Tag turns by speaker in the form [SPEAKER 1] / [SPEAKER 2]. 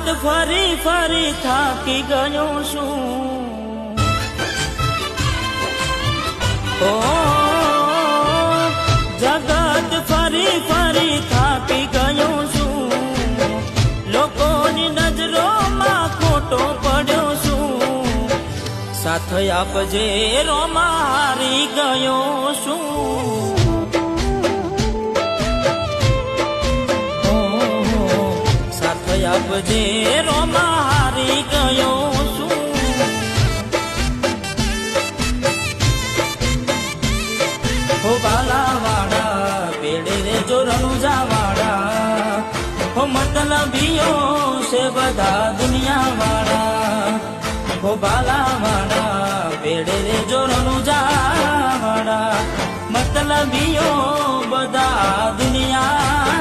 [SPEAKER 1] જગત ફરી ફરી થાકી ગયો છું. ઓ જગત ફરી ફરી થાકી ગયો છું. લોકોની નજરોમાં ખોટો પડ્યો છું. સાથ આપજે રોમાં હારી ગયો છું. આપજે રોમાં હારી ગયો છું. હો બાલાવાડા પેડે રે રણુજા વાળા. હો મતલબીઓ છે બધા દુનિયા વાળા. હો બાલાવાડા પેડે રે રણુજા વાળા. મતલબીઓ બધા દુનિયા